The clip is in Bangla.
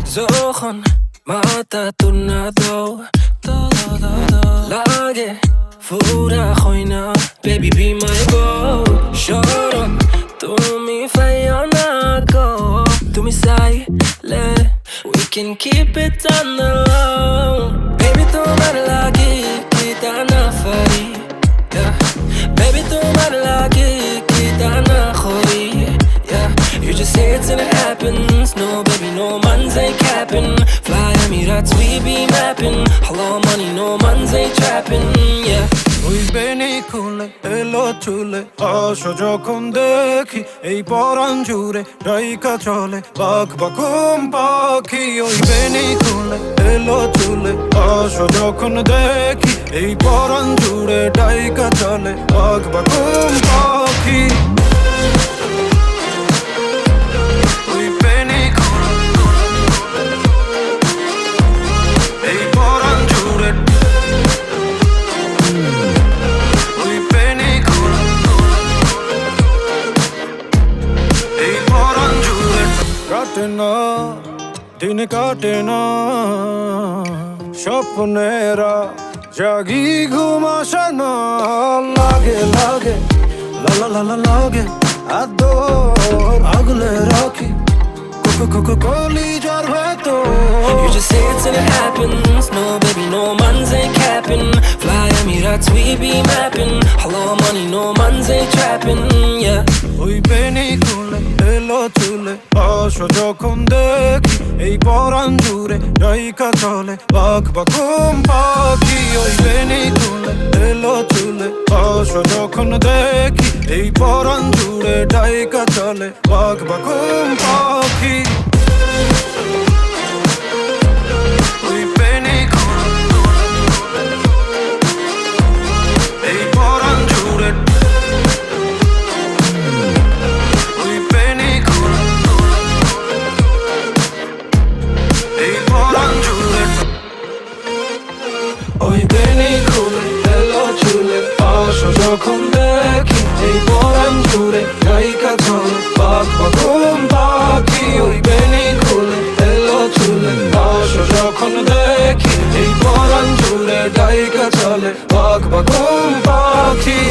যখন মাথা তুর্নাদো লাগে ফুরা হয় না baby be my goal শরম তুমি ফাইও না গো তুমি চাইলে we can keep it on the low baby তোমার লাগে কি তা না পারি baby তোমার লাগে কি তা না করি you just say it till it happens no baby no man's ain't capping fly Emirates we be mapping hello money no man's ain't trapping yeah ওই বেনি খুলে এলো চুলে আসো যখন দেখি এই পরাণ জুড়ে ডাইকা চলে বাঘ বাকুম পাখি ওই বেনি খুলে এলো চুলে আসো যখন দেখি এই পরাণ জুড়ে ডাইকা চলে বাঘ বাকুম পাখি কাটে না দিন কাটে না স্বপ্নেরা জাগি ঘুম আসে না লাগে লাগে লা লা লা লাগে আদর আগলে রাখি কলিজার ভেতর you just say it till it happens no baby no man's ain't capping fly Emirates we be mapping hello money no man's ain't trapping yeah ওই বেনি খুলে এলো চুলে আসো যখন দেখি এই পরাণ জুড়ে ডাইকা চলে বাঘ বাকুম পাখি ওই বেনি খুলে এলো চুলে আসো যখন দেখি এই পরাণ জুড়ে ডাইকা চলে বাঘ বাকুম পাখি ওই বেনি খুলে এলো চুলে আসো যখন দেখি এই পরাণ জুড়ে ডাইকা চলে বাঘ বাকুম পাখি ওই বেনি খুলে এলো চুলে আসো যখন দেখি এই পরাণ জুড়ে ডাইকা চলে বাঘ বাকুম পাখি